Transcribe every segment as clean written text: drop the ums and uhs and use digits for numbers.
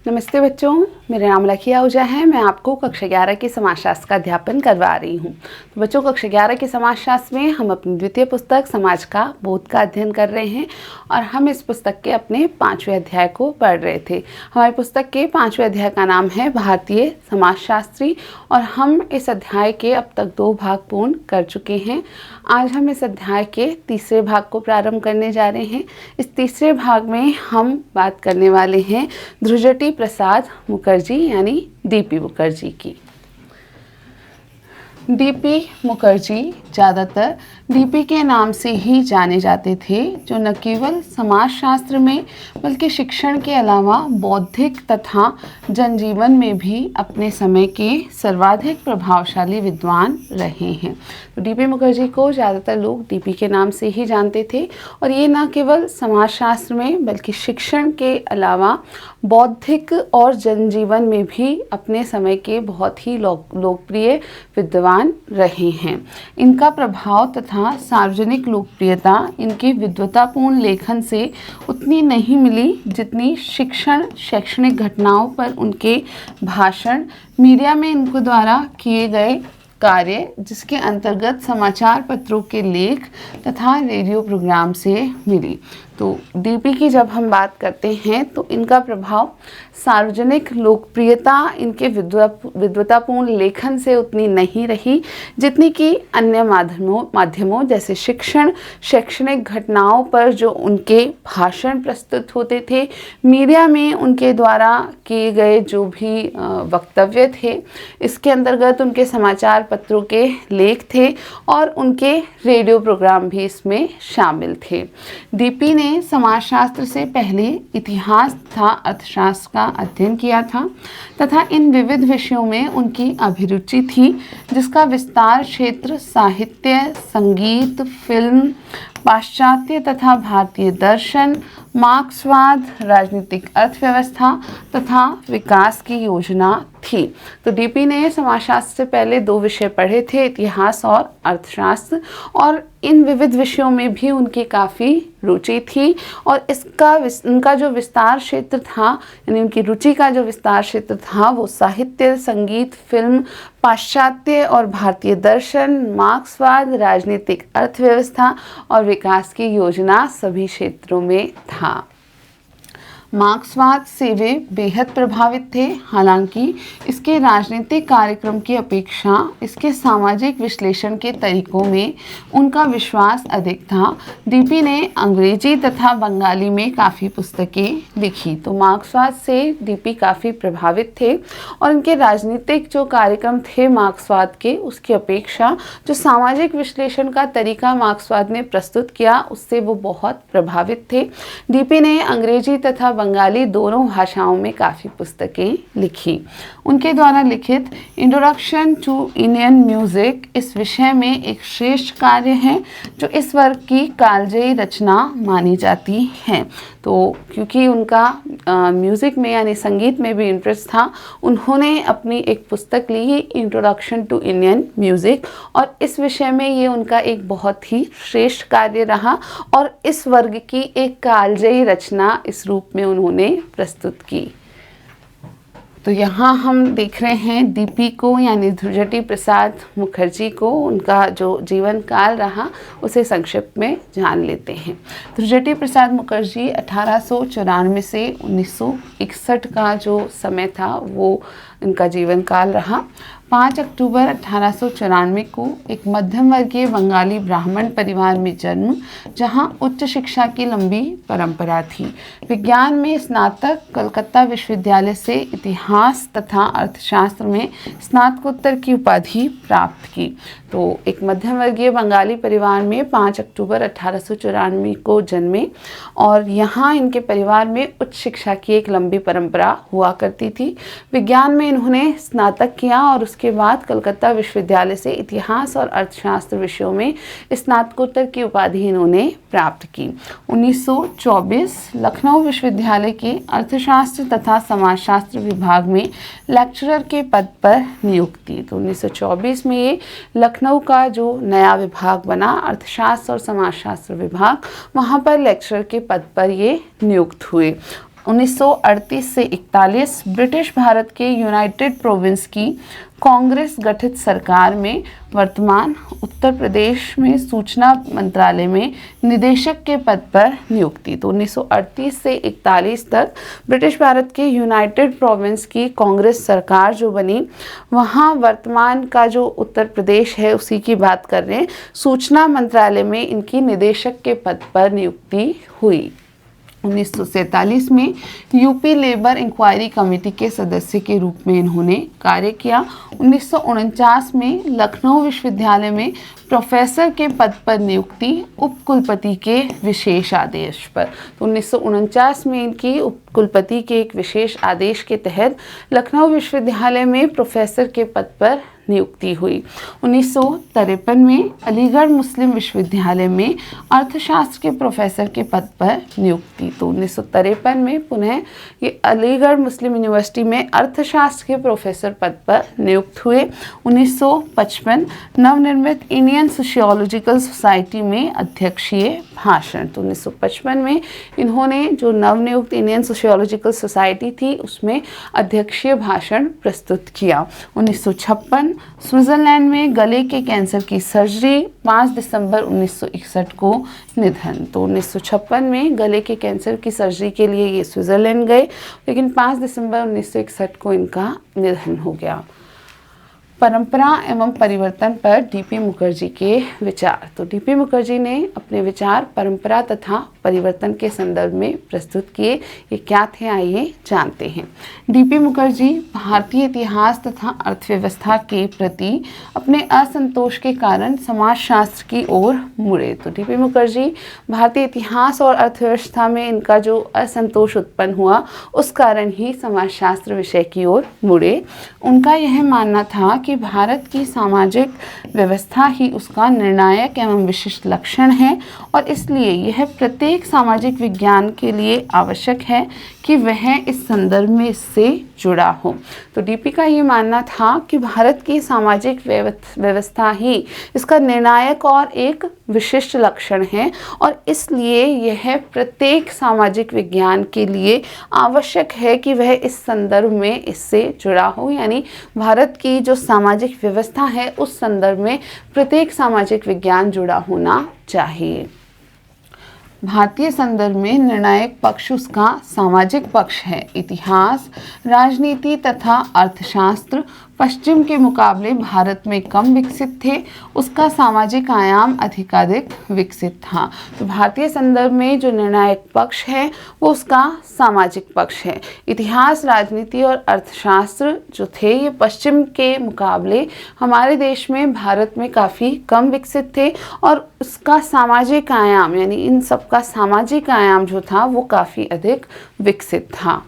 नमस्ते बच्चों, मेरा नाम लखी आहूजा है। मैं आपको कक्षा 11 की समाजशास्त्र का अध्यापन करवा रही हूँ। तो बच्चों, कक्षा 11 के समाजशास्त्र में हम अपनी द्वितीय पुस्तक समाज का बोध का अध्ययन कर रहे हैं और हम इस पुस्तक के अपने 5वें अध्याय को पढ़ रहे थे। हमारी पुस्तक के 5वें अध्याय का नाम है भारतीय समाजशास्त्री और हम इस अध्याय के अब तक 2 भाग पूर्ण कर चुके हैं। आज हम इस अध्याय के तीसरे भाग को प्रारंभ करने जा रहे हैं। इस तीसरे भाग में हम बात करने वाले हैं ध्रुजटी प्रसाद मुखर्जी यानी डीपी मुखर्जी की। डीपी मुखर्जी ज़्यादातर डीपी के नाम से ही जाने जाते थे, जो न केवल समाजशास्त्र में बल्कि शिक्षण के अलावा बौद्धिक तथा जनजीवन में भी अपने समय के सर्वाधिक प्रभावशाली विद्वान रहे हैं। तो डीपी मुखर्जी को ज़्यादातर लोग डीपी के नाम से ही जानते थे और ये न केवल समाजशास्त्र में बल्कि शिक्षण के अलावा बौद्धिक और जनजीवन में भी अपने समय के बहुत ही लोकप्रिय विद्वान रहे हैं। इनका प्रभाव तथा सार्वजनिक लोकप्रियता इनके विद्वतापूर्ण लेखन से उतनी नहीं मिली जितनी शैक्षणिक घटनाओं पर उनके भाषण, मीडिया में इनके द्वारा किए गए कार्य, जिसके अंतर्गत समाचार पत्रों के लेख तथा रेडियो प्रोग्राम से मिली। तो डीपी की जब हम बात करते हैं तो इनका प्रभाव सार्वजनिक लोकप्रियता इनके विद्वतापूर्ण लेखन से उतनी नहीं रही जितनी कि अन्य माध्यमों जैसे शैक्षणिक घटनाओं पर जो उनके भाषण प्रस्तुत होते थे, मीडिया में उनके द्वारा किए गए जो भी वक्तव्य थे, इसके अंतर्गत उनके समाचार पत्रों के लेख थे और उनके रेडियो प्रोग्राम भी इसमें शामिल थे। डीपी ने समाजशास्त्र से पहले इतिहास तथा अर्थशास्त्र का अध्ययन किया था तथा इन विविध विषयों में उनकी अभिरुचि थी, जिसका विस्तार क्षेत्र साहित्य, संगीत, फिल्म, पाश्चात्य तथा भारतीय दर्शन, मार्क्सवाद, राजनीतिक अर्थव्यवस्था तथा विकास की योजना थी। तो डीपी ने समाजशास्त्र से पहले 2 विषय पढ़े थे, इतिहास और अर्थशास्त्र, और इन विविध विषयों में भी उनकी काफ़ी रुचि थी और उनका जो विस्तार क्षेत्र था, यानी उनकी रुचि का जो विस्तार क्षेत्र था, वो साहित्य, संगीत, फिल्म, पाश्चात्य और भारतीय दर्शन, मार्क्सवाद, राजनीतिक अर्थव्यवस्था और विकास की योजना सभी क्षेत्रों में था। मार्क्सवाद से वे बेहद प्रभावित थे, हालांकि इसके राजनीतिक कार्यक्रम की अपेक्षा इसके सामाजिक विश्लेषण के तरीकों में उनका विश्वास अधिक था। डीपी ने अंग्रेजी तथा बंगाली में काफ़ी पुस्तकें लिखी। तो मार्क्सवाद से डीपी काफ़ी प्रभावित थे और उनके राजनीतिक जो कार्यक्रम थे मार्क्सवाद के, उसकी अपेक्षा जो सामाजिक विश्लेषण का तरीका मार्क्सवाद ने प्रस्तुत किया, उससे वो बहुत प्रभावित थे। डीपी ने अंग्रेजी तथा बंगाली दोनों भाषाओं में काफ़ी पुस्तकें लिखी। उनके द्वारा लिखित इंट्रोडक्शन टू इंडियन म्यूज़िक इस विषय में एक श्रेष्ठ कार्य है, जो इस वर्ग की कालजयी रचना मानी जाती है। तो क्योंकि उनका म्यूज़िक में यानी संगीत में भी इंटरेस्ट था, उन्होंने अपनी एक पुस्तक ली, इंट्रोडक्शन टू इंडियन म्यूज़िक, और इस विषय में ये उनका एक बहुत ही श्रेष्ठ कार्य रहा और इस वर्ग की एक कालजयी रचना इस रूप में उन्होंने प्रस्तुत की। तो यहाँ हम देख रहे हैं डीपी को यानी ध्रुजटी प्रसाद मुखर्जी को, उनका जो जीवन काल रहा उसे संक्षिप्त में जान लेते हैं। ध्रुजटी प्रसाद मुखर्जी 1894 से 1961 का जो समय था वो इनका जीवन काल रहा। 5 अक्टूबर 1894 को एक मध्यम वर्गीय बंगाली ब्राह्मण परिवार में जन्म, जहां उच्च शिक्षा की लंबी परंपरा थी। विज्ञान में स्नातक, कलकत्ता विश्वविद्यालय से इतिहास तथा अर्थशास्त्र में स्नातकोत्तर की उपाधि प्राप्त की। तो एक मध्यम वर्गीय बंगाली परिवार में 5 अक्टूबर 1894 को जन्मे और यहाँ इनके परिवार में उच्च शिक्षा की एक लंबी परंपरा हुआ करती थी। विज्ञान में इन्होंने स्नातक किया और उसके बाद कलकत्ता विश्वविद्यालय से इतिहास और अर्थशास्त्र विषयों में स्नातकोत्तर की उपाधि इन्होंने प्राप्त की। 1924 लखनऊ विश्वविद्यालय के अर्थशास्त्र तथा समाजशास्त्र विभाग में लेक्चरर के पद पर नियुक्ति। तो 1924 में ये लखनऊ का जो नया विभाग बना, अर्थशास्त्र और समाजशास्त्र विभाग, वहाँ पर लेक्चरर के पद पर ये नियुक्त हुए। 1938 से 41 ब्रिटिश भारत के यूनाइटेड प्रोविंस की कांग्रेस गठित सरकार में वर्तमान उत्तर प्रदेश में सूचना मंत्रालय में निदेशक के पद पर नियुक्ति। तो 1938 से 41 तक ब्रिटिश भारत के यूनाइटेड प्रोविंस की कांग्रेस सरकार जो बनी, वहाँ वर्तमान का जो उत्तर प्रदेश है उसी की बात कर रहे हैं। सूचना मंत्रालय में इनकी निदेशक के पद पर नियुक्ति हुई। 1947 में यूपी लेबर इंक्वायरी कमेटी के सदस्य के रूप में इन्होंने कार्य किया। 1949 में लखनऊ विश्वविद्यालय में प्रोफेसर के पद पर नियुक्ति उपकुलपति के विशेष आदेश पर। तो 1949 में इनकी उपकुलपति के एक विशेष आदेश के तहत लखनऊ विश्वविद्यालय में प्रोफेसर के पद पर नियुक्ति हुई। 1953 में अलीगढ़ मुस्लिम विश्वविद्यालय में अर्थशास्त्र के प्रोफेसर के पद पर नियुक्ति। तो 1953 में पुनः ये अलीगढ़ मुस्लिम यूनिवर्सिटी में अर्थशास्त्र के प्रोफेसर पद पर नियुक्त हुए। 1955 नवनिर्मित इंडियन सोशियोलॉजिकल सोसाइटी में अध्यक्षीय भाषण। तो 1955 में इन्होंने जो नवनियुक्त इंडियन सोशियोलॉजिकल सोसाइटी थी उसमें अध्यक्षीय भाषण प्रस्तुत किया। 1956 स्विट्जरलैंड में गले के कैंसर की सर्जरी, 5 दिसंबर 1961 को निधन। तो 1956 में गले के कैंसर की सर्जरी के लिए ये स्विट्जरलैंड गए, लेकिन 5 दिसंबर 1961 को इनका निधन हो गया। परंपरा एवं परिवर्तन पर डीपी मुखर्जी के विचार। तो डीपी मुखर्जी ने अपने विचार परंपरा तथा परिवर्तन के संदर्भ में प्रस्तुत किए। ये क्या थे, आइए जानते हैं। डीपी मुखर्जी भारतीय इतिहास तथा अर्थव्यवस्था के प्रति अपने असंतोष के कारण समाजशास्त्र की ओर मुड़े। तो डीपी मुखर्जी भारतीय इतिहास और अर्थव्यवस्था में इनका जो असंतोष उत्पन्न हुआ उस कारण ही समाजशास्त्र विषय की ओर मुड़े। उनका यह मानना था कि भारत की सामाजिक व्यवस्था ही उसका निर्णायक एवं विशिष्ट लक्षण है और इसलिए यह प्रत्येक सामाजिक विज्ञान के लिए आवश्यक है कि वह इस संदर्भ में इससे जुड़ा हो। तो डीपी का ये मानना था कि भारत की सामाजिक व्यवस्था ही इसका निर्णायक और एक विशिष्ट लक्षण है और इसलिए यह प्रत्येक सामाजिक विज्ञान के लिए आवश्यक है कि वह इस संदर्भ में इससे जुड़ा हो। यानी भारत की जो सामाजिक व्यवस्था है उस संदर्भ में प्रत्येक सामाजिक विज्ञान जुड़ा होना चाहिए। भारतीय संदर्भ में निर्णायक पक्ष उसका सामाजिक पक्ष है। इतिहास, राजनीति तथा अर्थशास्त्र पश्चिम के मुकाबले भारत में कम विकसित थे, उसका सामाजिक आयाम अधिकाधिक विकसित था। तो भारतीय संदर्भ में जो निर्णायक पक्ष है वो उसका सामाजिक पक्ष है। इतिहास, राजनीति और अर्थशास्त्र जो थे ये पश्चिम के मुकाबले हमारे देश में भारत में काफ़ी कम विकसित थे और उसका सामाजिक आयाम यानी इन सब का सामाजिक आयाम जो था वो काफ़ी अधिक विकसित था।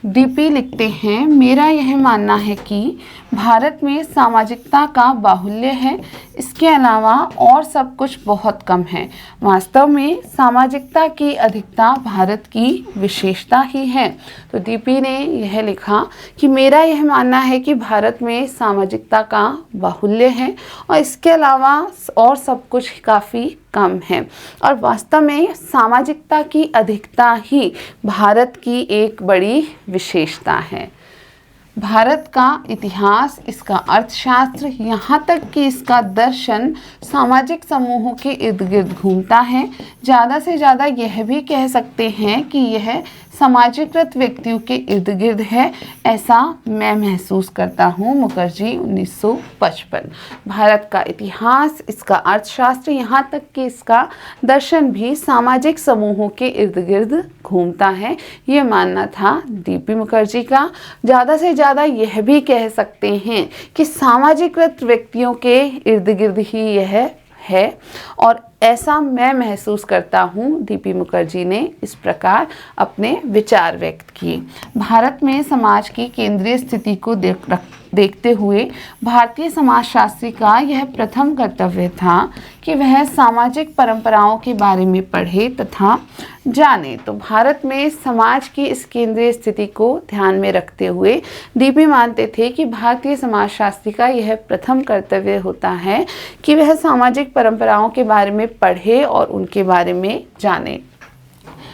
डीपी लिखते हैं, मेरा यह मानना है कि भारत में सामाजिकता का बाहुल्य है, इसके अलावा और सब कुछ बहुत कम है। वास्तव में सामाजिकता की अधिकता भारत की विशेषता ही है। तो डीपी ने यह लिखा कि मेरा यह मानना है कि भारत में सामाजिकता का बाहुल्य है और इसके अलावा और सब कुछ काफ़ी कम है और वास्तव में सामाजिकता की अधिकता ही भारत की एक बड़ी विशेषता है। भारत का इतिहास, इसका अर्थशास्त्र, यहाँ तक कि इसका दर्शन सामाजिक समूहों के इर्द गिर्द घूमता है। ज़्यादा से ज़्यादा यह भी कह सकते हैं कि यह समाजीकृत व्यक्तियों के इर्द गिर्द है, ऐसा मैं महसूस करता हूँ। मुखर्जी 1955। भारत का इतिहास, इसका अर्थशास्त्र, यहाँ तक कि इसका दर्शन भी सामाजिक समूहों के इर्द गिर्द घूमता है, ये मानना था डीपी मुखर्जी का। ज़्यादा से ज़्यादा यह भी कह सकते हैं कि सामाजीकृत व्यक्तियों के इर्द गिर्द ही यह है और ऐसा मैं महसूस करता हूँ। डीपी मुखर्जी ने इस प्रकार अपने विचार व्यक्त किए। भारत में समाज की केंद्रीय स्थिति को देखते हुए भारतीय समाजशास्त्री का यह प्रथम कर्तव्य था कि वह सामाजिक परंपराओं के बारे में पढ़े तथा जाने। तो भारत में समाज की इस केंद्रीय स्थिति को ध्यान में रखते हुए डीपी मानते थे कि भारतीय समाजशास्त्री का यह प्रथम कर्तव्य होता है कि वह सामाजिक परंपराओं के बारे में पढ़े और उनके बारे में जाने।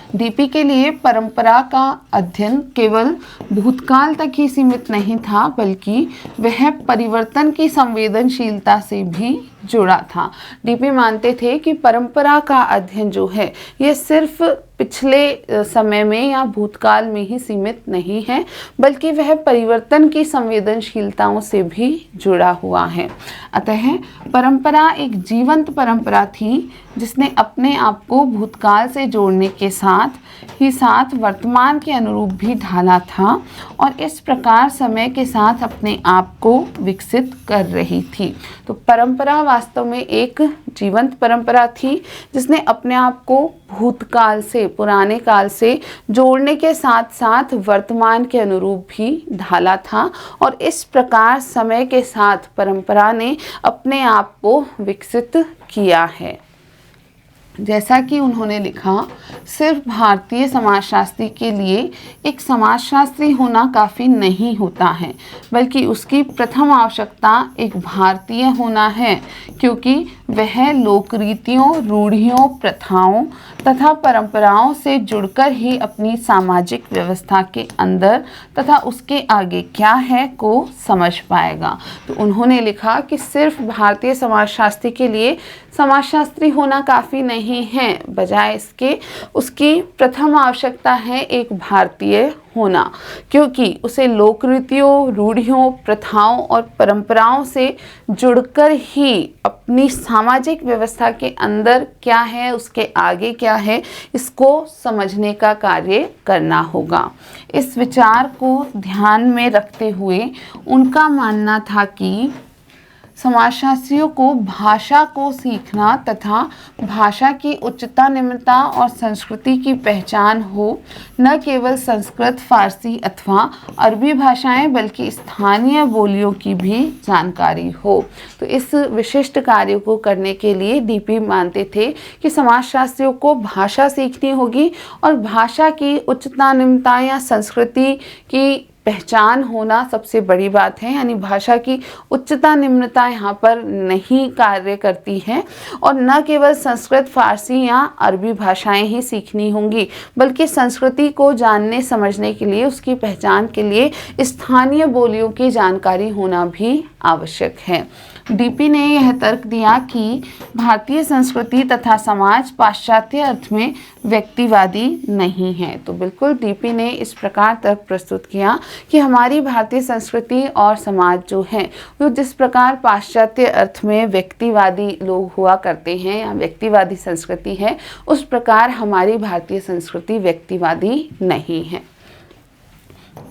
डीपी के लिए परंपरा का अध्ययन केवल भूतकाल तक ही सीमित नहीं था, बल्कि वह परिवर्तन की संवेदनशीलता से भी जुड़ा था। डीपी मानते थे कि परंपरा का अध्ययन जो है यह सिर्फ पिछले समय में या भूतकाल में ही सीमित नहीं है, बल्कि वह परिवर्तन की संवेदनशीलताओं से भी जुड़ा हुआ है। अतः परंपरा एक जीवंत परंपरा थी जिसने अपने आप को भूतकाल से जोड़ने के साथ ही साथ वर्तमान के अनुरूप भी ढाला था और इस प्रकार समय के साथ अपने आप को विकसित कर रही थी। तो परंपरा वास्तव में एक जीवंत परंपरा थी जिसने अपने आप को भूतकाल से, पुराने काल से जोड़ने के साथ साथ वर्तमान के अनुरूप भी ढाला था और इस प्रकार समय के साथ परंपरा ने अपने आप को विकसित किया है। जैसा कि उन्होंने लिखा, सिर्फ भारतीय समाजशास्त्री के लिए एक समाजशास्त्री होना काफ़ी नहीं होता है, बल्कि उसकी प्रथम आवश्यकता एक भारतीय होना है, क्योंकि वह लोकरीतियों, रूढ़ियों, प्रथाओं तथा परंपराओं से जुड़कर ही अपनी सामाजिक व्यवस्था के अंदर तथा उसके आगे क्या है को समझ पाएगा। तो उन्होंने लिखा कि सिर्फ भारतीय समाजशास्त्री के लिए समाजशास्त्री होना काफ़ी नहीं है, बजाय इसके उसकी प्रथम आवश्यकता है एक भारतीय होना, क्योंकि उसे लोकरीतियों, रूढ़ियों, प्रथाओं और परंपराओं से जुड़कर ही अपनी सामाजिक व्यवस्था के अंदर क्या है, उसके आगे क्या है, इसको समझने का कार्य करना होगा। इस विचार को ध्यान में रखते हुए उनका मानना था कि समाजशास्त्रियों को भाषा को सीखना तथा भाषा की उच्चता, निम्नता और संस्कृति की पहचान हो, न केवल संस्कृत, फारसी अथवा अरबी भाषाएं बल्कि स्थानीय बोलियों की भी जानकारी हो। तो इस विशिष्ट कार्य को करने के लिए डीपी मानते थे कि समाजशास्त्रियों को भाषा सीखनी होगी और भाषा की उच्चता, निम्नता या संस्कृति की पहचान होना सबसे बड़ी बात है। यानी भाषा की उच्चता, निम्नता यहाँ पर नहीं कार्य करती है और न केवल संस्कृत, फारसी या अरबी भाषाएं ही सीखनी होंगी, बल्कि संस्कृति को जानने समझने के लिए, उसकी पहचान के लिए स्थानीय बोलियों की जानकारी होना भी आवश्यक है। डीपी ने यह तर्क दिया कि भारतीय संस्कृति तथा समाज पाश्चात्य अर्थ में व्यक्तिवादी नहीं है। तो बिल्कुल डीपी ने इस प्रकार तर्क प्रस्तुत किया कि हमारी भारतीय संस्कृति और समाज जो है वो जिस प्रकार पाश्चात्य अर्थ में व्यक्तिवादी लोग हुआ करते हैं या व्यक्तिवादी संस्कृति है, उस प्रकार हमारी भारतीय संस्कृति व्यक्तिवादी नहीं है।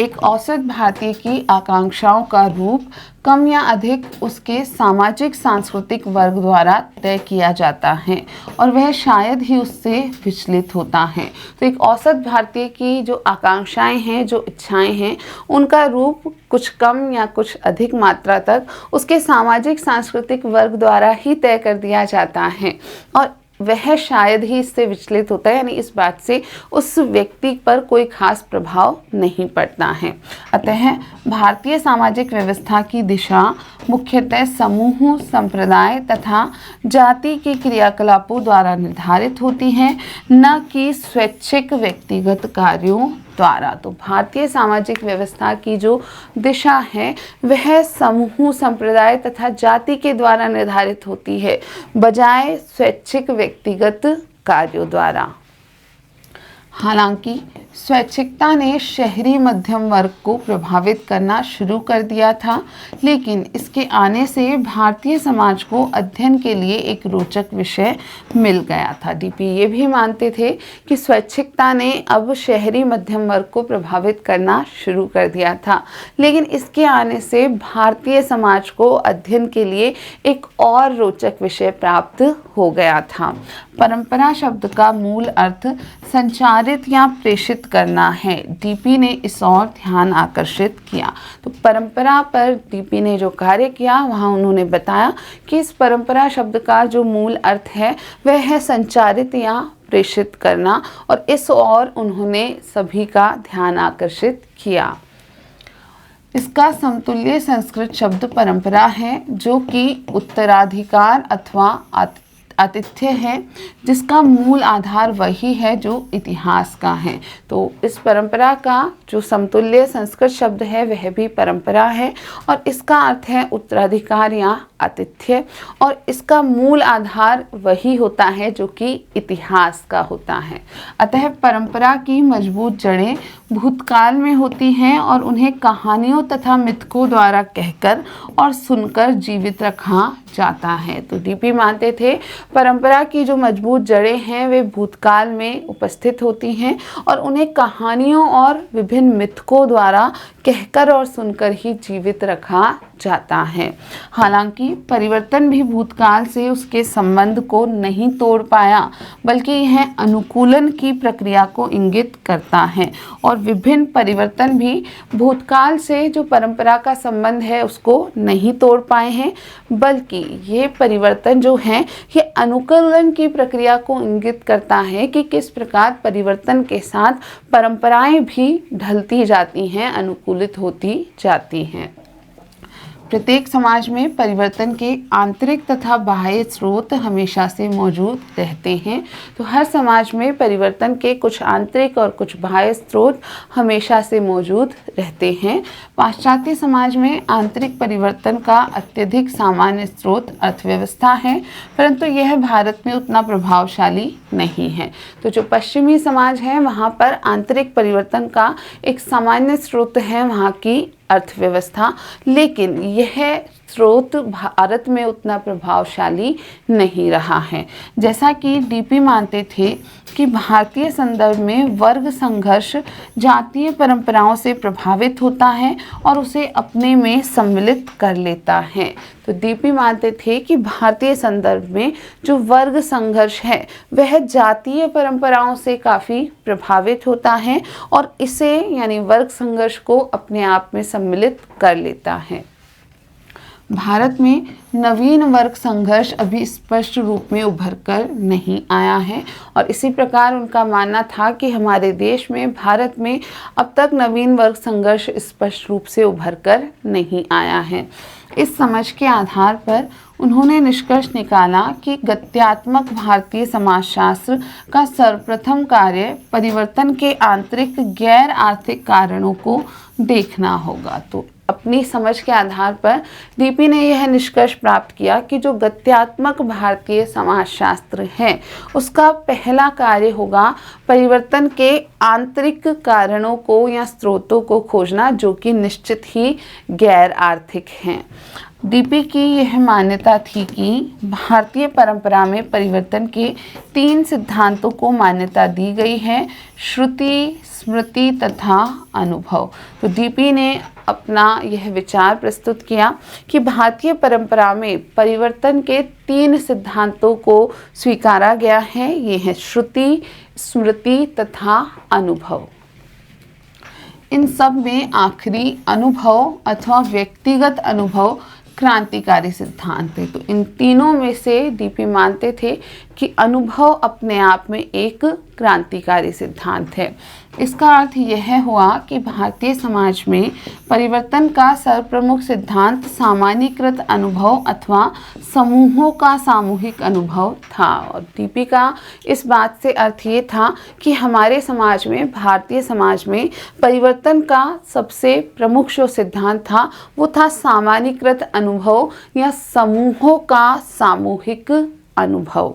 एक औसत भारतीय की आकांक्षाओं का रूप कम या अधिक उसके सामाजिक सांस्कृतिक वर्ग द्वारा तय किया जाता है और वह शायद ही उससे विचलित होता है। तो एक औसत भारतीय की जो आकांक्षाएं हैं, जो इच्छाएं हैं, उनका रूप कुछ कम या कुछ अधिक मात्रा तक उसके सामाजिक सांस्कृतिक वर्ग द्वारा ही तय कर दिया जाता है और वह शायद ही इससे विचलित होता है, यानी इस बात से उस व्यक्ति पर कोई खास प्रभाव नहीं पड़ता है। अतः भारतीय सामाजिक व्यवस्था की दिशा मुख्यतः समूह, संप्रदाय तथा जाति के क्रियाकलापों द्वारा निर्धारित होती है, न कि स्वैच्छिक व्यक्तिगत कार्यों द्वारा। तो भारतीय सामाजिक व्यवस्था की जो दिशा है वह समूह, संप्रदाय तथा जाति के द्वारा निर्धारित होती है, बजाय स्वैच्छिक व्यक्तिगत कार्यों द्वारा। हालांकि स्वैच्छिकता ने शहरी मध्यम वर्ग को प्रभावित करना शुरू कर दिया था, लेकिन इसके आने से भारतीय समाज को अध्ययन के लिए एक रोचक विषय मिल गया था। डीपी ये भी मानते थे कि स्वैच्छिकता ने अब शहरी मध्यम वर्ग को प्रभावित करना शुरू कर दिया था, लेकिन इसके आने से भारतीय समाज को अध्ययन के लिए एक और रोचक विषय प्राप्त हो गया था। परंपरा शब्द का मूल अर्थ संचारित या प्रेषित करना है। डीपी ने इस ओर ध्यान आकर्षित किया। तो परंपरा पर डीपी ने जो कार्य किया वहाँ उन्होंने बताया कि इस परंपरा शब्द का जो मूल अर्थ है वह है संचारित या प्रेषित करना, और इस ओर उन्होंने सभी का ध्यान आकर्षित किया। इसका समतुल्य संस्कृत शब्द परंपरा है, जो कि उत्तराधिकार अथवा आतिथ्य है, जिसका मूल आधार वही है जो इतिहास का है। तो इस परंपरा का जो समतुल्य संस्कृत शब्द है वह भी परंपरा है और इसका अर्थ है उत्तराधिकार या आतिथ्य, और इसका मूल आधार वही होता है जो कि इतिहास का होता है। अतः परंपरा की मजबूत जड़ें भूतकाल में होती हैं और उन्हें कहानियों तथा मिथकों द्वारा कहकर और सुनकर जीवित रखा जाता है। तो डीपी मानते थे परंपरा की जो मजबूत जड़ें हैं वे भूतकाल में उपस्थित होती हैं और उन्हें कहानियों और विभिन्न मिथकों द्वारा कहकर और सुनकर ही जीवित रखा जाता है। हालांकि परिवर्तन भी भूतकाल से उसके संबंध को नहीं तोड़ पाया, बल्कि यह अनुकूलन की प्रक्रिया को इंगित करता है और विभिन्न परिवर्तन भी भूतकाल से जो परंपरा का संबंध है उसको नहीं तोड़ पाए हैं, बल्कि ये परिवर्तन जो है ये अनुकूलन की प्रक्रिया को इंगित करता है कि किस प्रकार परिवर्तन के साथ परंपराएं भी ढलती जाती हैं, अनुकूलित होती जाती हैं। प्रत्येक समाज में परिवर्तन के आंतरिक तथा बाह्य स्रोत हमेशा से मौजूद रहते हैं। तो हर समाज में परिवर्तन के कुछ आंतरिक और कुछ बाह्य स्रोत हमेशा से मौजूद रहते हैं। पाश्चात्य समाज में आंतरिक परिवर्तन का अत्यधिक सामान्य स्रोत अर्थव्यवस्था है, परंतु यह भारत में उतना प्रभावशाली नहीं है। तो जो पश्चिमी समाज है वहाँ पर आंतरिक परिवर्तन का एक सामान्य स्रोत है वहाँ की अर्थव्यवस्था, लेकिन यह स्रोत भारत में उतना प्रभावशाली नहीं रहा है। जैसा कि डीपी मानते थे कि भारतीय संदर्भ में वर्ग संघर्ष जातीय परंपराओं से प्रभावित होता है और उसे अपने में सम्मिलित कर लेता है। तो डीपी मानते थे कि भारतीय संदर्भ में जो वर्ग संघर्ष है वह जातीय परंपराओं से काफ़ी प्रभावित होता है और इसे यानी वर्ग संघर्ष को अपने आप में सम्मिलित कर लेता है। भारत में नवीन वर्ग संघर्ष अभी स्पष्ट रूप में उभर कर नहीं आया है और इसी प्रकार उनका मानना था कि हमारे देश में भारत में अब तक नवीन वर्ग संघर्ष स्पष्ट रूप से उभर कर नहीं आया है। इस समझ के आधार पर उन्होंने निष्कर्ष निकाला कि गत्यात्मक भारतीय समाजशास्त्र का सर्वप्रथम कार्य परिवर्तन के आंतरिक गैर आर्थिक कारणों को देखना होगा। तो अपनी समझ के आधार पर डीपी ने यह निष्कर्ष प्राप्त किया कि जो गत्यात्मक भारतीय समाजशास्त्र है उसका पहला कार्य होगा परिवर्तन के आंतरिक कारणों को या स्रोतों को खोजना, जो कि निश्चित ही गैर आर्थिक हैं। डीपी की यह मान्यता थी कि भारतीय परंपरा में परिवर्तन के 3 सिद्धांतों को मान्यता दी गई है: श्रुति, स्मृति तथा अनुभव। तो डीपी ने अपना यह विचार प्रस्तुत किया कि भारतीय परंपरा में परिवर्तन के 3 सिद्धांतों को स्वीकारा गया है। ये है श्रुति, स्मृति तथा अनुभव। इन सब में आखिरी अनुभव अथवा व्यक्तिगत अनुभव क्रांतिकारी सिद्धांत है। तो इन तीनों में से डीपी मानते थे कि अनुभव अपने आप में एक क्रांतिकारी सिद्धांत है। इसका अर्थ यह हुआ कि भारतीय समाज में परिवर्तन का सर्वप्रमुख सिद्धांत सामान्यीकृत अनुभव अथवा समूहों का सामूहिक अनुभव था। और डीपी का इस बात से अर्थ ये था कि हमारे समाज में, भारतीय समाज में परिवर्तन का सबसे प्रमुख जो सिद्धांत था वो था सामान्यीकृत अनुभव या समूहों का सामूहिक अनुभव।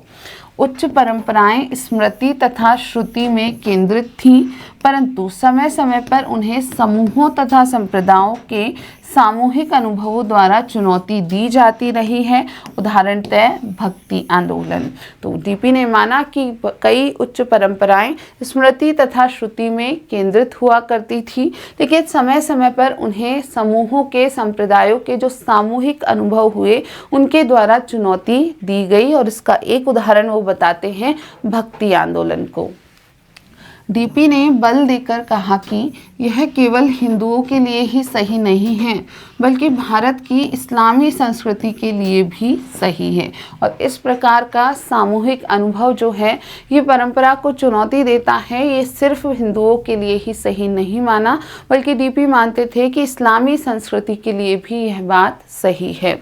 उच्च परंपराएं स्मृति तथा श्रुति में केंद्रित थीं, परंतु समय समय पर उन्हें समूहों तथा संप्रदायों के सामूहिक अनुभवों द्वारा चुनौती दी जाती रही है। उदाहरणतः भक्ति आंदोलन। तो डीपी ने माना कि कई उच्च परंपराएं स्मृति तथा श्रुति में केंद्रित हुआ करती थी, लेकिन समय समय पर उन्हें समूहों के, संप्रदायों के जो सामूहिक अनुभव हुए उनके द्वारा चुनौती दी गई। और इसका एक उदाहरण वो बताते हैं भक्ति आंदोलन को। डीपी ने बल देकर कहा कि यह केवल हिंदुओं के लिए ही सही नहीं है बल्कि भारत की इस्लामी संस्कृति के लिए भी सही है। और इस प्रकार का सामूहिक अनुभव जो है ये परंपरा को चुनौती देता है। ये सिर्फ हिंदुओं के लिए ही सही नहीं माना बल्कि डीपी मानते थे कि इस्लामी संस्कृति के लिए भी यह बात सही है।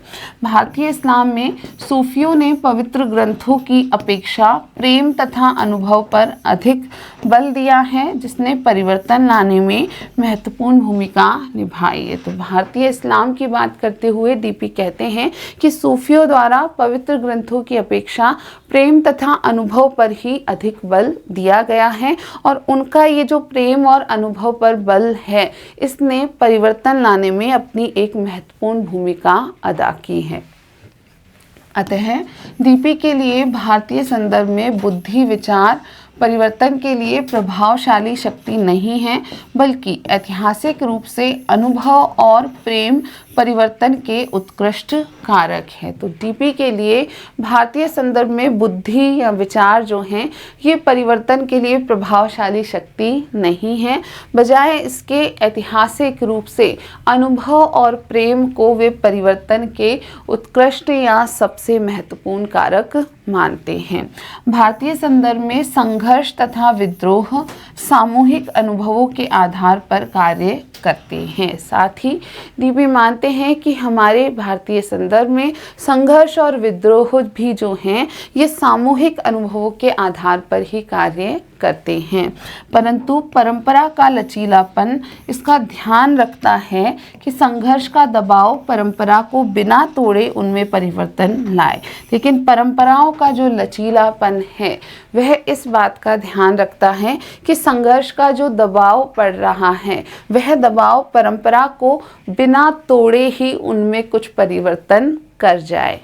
भारतीय इस्लाम में सूफियों ने पवित्र ग्रंथों की अपेक्षा प्रेम तथा अनुभव पर अधिक बल दिया है, जिसने परिवर्तन लाने में महत्वपूर्ण भूमिका निभाई है। तो भारतीय इस्लाम की बात करते हुए डीपी कहते हैं कि सूफियों द्वारा पवित्र ग्रंथों की अपेक्षा प्रेम तथा अनुभव पर ही अधिक बल दिया गया है और उनका ये जो प्रेम और अनुभव पर बल है इसने परिवर्तन लाने में अपनी एक महत्वपूर्ण भूमिका अदा की है। अतः डीपी के लिए भारतीय संदर्भ में बुद्धि विचार परिवर्तन के लिए प्रभावशाली शक्ति नहीं है बल्कि ऐतिहासिक रूप से अनुभव और प्रेम परिवर्तन के उत्कृष्ट कारक है। तो डीपी के लिए भारतीय संदर्भ में बुद्धि या विचार जो हैं ये परिवर्तन के लिए प्रभावशाली शक्ति नहीं है, बजाय इसके ऐतिहासिक रूप से अनुभव और प्रेम को वे परिवर्तन के उत्कृष्ट या सबसे महत्वपूर्ण कारक मानते हैं। भारतीय संदर्भ में संघर्ष तथा विद्रोह सामूहिक अनुभवों के आधार पर कार्य करते हैं। साथ ही डीपी मानते हैं कि हमारे भारतीय संदर्भ में संघर्ष और विद्रोह भी जो हैं ये सामूहिक अनुभवों के आधार पर ही कार्य करते हैं, परंतु परंपरा का लचीलापन इसका ध्यान रखता है कि संघर्ष का दबाव परंपरा को बिना तोड़े उनमें परिवर्तन लाए। लेकिन परंपराओं का जो लचीलापन है वह इस बात का ध्यान रखता है कि संघर्ष का जो दबाव पड़ रहा है वह दबाव परंपरा को बिना तोड़े ही उनमें कुछ परिवर्तन कर जाए।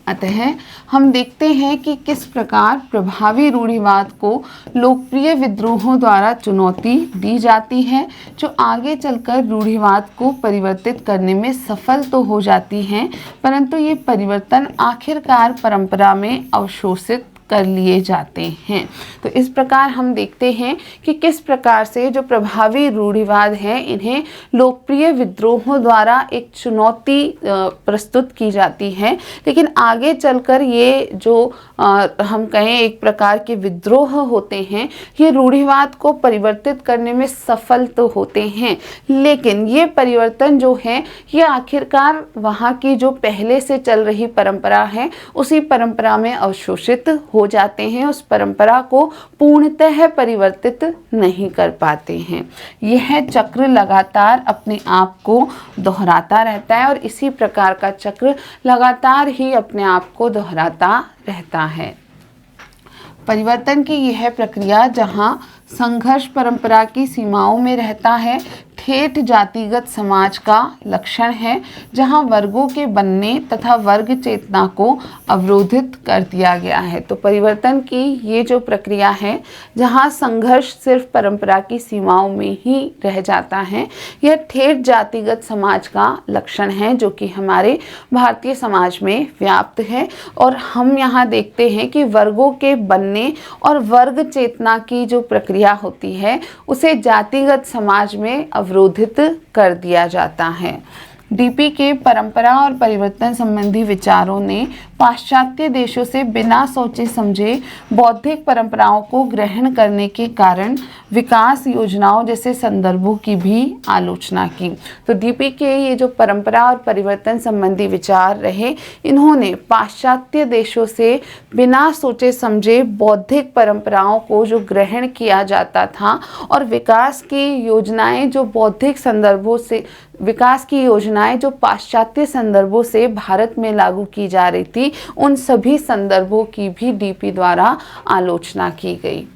अतः हम देखते हैं कि किस प्रकार प्रभावी रूढ़िवाद को लोकप्रिय विद्रोहों द्वारा चुनौती दी जाती है, जो आगे चलकर रूढ़िवाद को परिवर्तित करने में सफल तो हो जाती हैं, परंतु ये परिवर्तन आखिरकार परंपरा में अवशोषित कर लिए जाते हैं। तो इस प्रकार हम देखते हैं कि किस प्रकार से जो प्रभावी रूढ़िवाद हैं इन्हें लोकप्रिय विद्रोहों द्वारा एक चुनौती प्रस्तुत की जाती है, लेकिन आगे चलकर ये जो हम कहें एक प्रकार के विद्रोह होते हैं ये रूढ़िवाद को परिवर्तित करने में सफल तो होते हैं, लेकिन ये परिवर्तन जो है ये आखिरकार वहाँ की जो पहले से चल रही परंपरा है उसी परंपरा में अवशोषित हो जाते हैं, उस परंपरा को पूर्णतः परिवर्तित नहीं कर पाते हैं। यह चक्र लगातार अपने आप को दोहराता रहता है और इसी प्रकार का चक्र लगातार ही अपने आप को दोहराता रहता है। परिवर्तन की यह प्रक्रिया जहाँ संघर्ष परंपरा की सीमाओं में रहता है, ठेठ जातिगत समाज का लक्षण है, जहां वर्गों के बनने तथा वर्ग चेतना को अवरोधित कर दिया गया है। तो परिवर्तन की ये जो प्रक्रिया है जहां संघर्ष सिर्फ परंपरा की सीमाओं में ही रह जाता है, यह ठेठ जातिगत समाज का लक्षण है जो कि हमारे भारतीय समाज में व्याप्त है। और हम यहाँ देखते हैं कि वर्गों के बनने और वर्ग चेतना की जो प्रक्रिया होती है उसे जातिगत समाज में अवरोधित कर दिया जाता है। डीपी के परंपरा और परिवर्तन संबंधी विचारों ने पाश्चात्य देशों से बिना सोचे समझे बौद्धिक परंपराओं को ग्रहण करने के कारण विकास योजनाओं जैसे संदर्भों की भी आलोचना की। तो डीपी के ये जो परंपरा और परिवर्तन संबंधी विचार रहे, इन्होंने पाश्चात्य देशों से बिना सोचे समझे बौद्धिक परंपराओं को जो ग्रहण किया जाता था और विकास की योजनाएं जो बौद्धिक संदर्भों से विकास की योजनाएं जो पाश्चात्य संदर्भों से भारत में लागू की जा रही थी, उन सभी संदर्भों की भी डीपी द्वारा आलोचना की गई।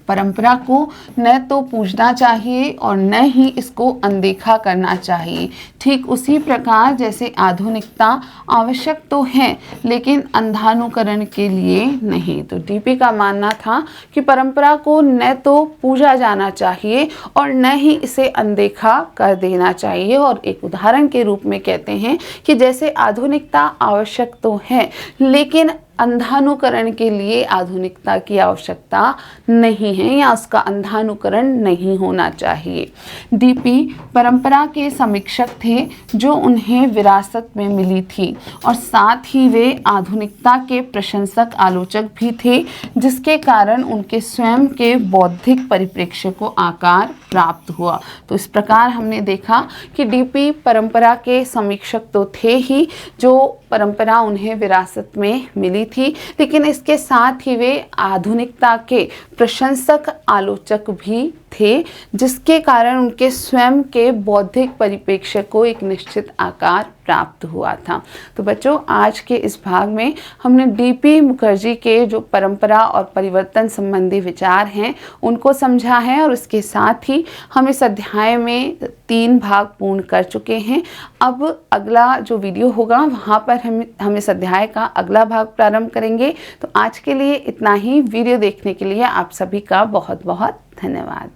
परंपरा को न तो पूजना चाहिए और न ही इसको अनदेखा करना चाहिए। ठीक उसी प्रकार जैसे आधुनिकता आवश्यक तो है लेकिन अंधानुकरण के लिए नहीं। तो डीपी का मानना था कि परंपरा को न तो पूजा जाना चाहिए और न ही इसे अनदेखा कर देना चाहिए। और एक उदाहरण के रूप में कहते हैं कि जैसे आधुनिकता आवश्यक तो है लेकिन अंधानुकरण के लिए आधुनिकता की आवश्यकता नहीं है या उसका अंधानुकरण नहीं होना चाहिए। डीपी परंपरा के समीक्षक थे जो उन्हें विरासत में मिली थी और साथ ही वे आधुनिकता के प्रशंसक आलोचक भी थे, जिसके कारण उनके स्वयं के बौद्धिक परिप्रेक्ष्य को आकार प्राप्त हुआ। तो इस प्रकार हमने देखा कि डीपी परंपरा के समीक्षक तो थे ही, जो परंपरा उन्हें विरासत में मिली थी, लेकिन इसके साथ ही वे आधुनिकता के प्रशंसक आलोचक भी थे, जिसके कारण उनके स्वयं के बौद्धिक परिप्रेक्ष्य को एक निश्चित आकार प्राप्त हुआ था। तो बच्चों, आज के इस भाग में हमने डीपी मुखर्जी के जो परंपरा और परिवर्तन संबंधी विचार हैं उनको समझा है, और इसके साथ ही हम इस अध्याय में 3 भाग पूर्ण कर चुके हैं। अब अगला जो वीडियो होगा वहाँ पर हम इस अध्याय का अगला भाग प्रारंभ करेंगे। तो आज के लिए इतना ही। वीडियो देखने के लिए आप सभी का बहुत बहुत धन्यवाद।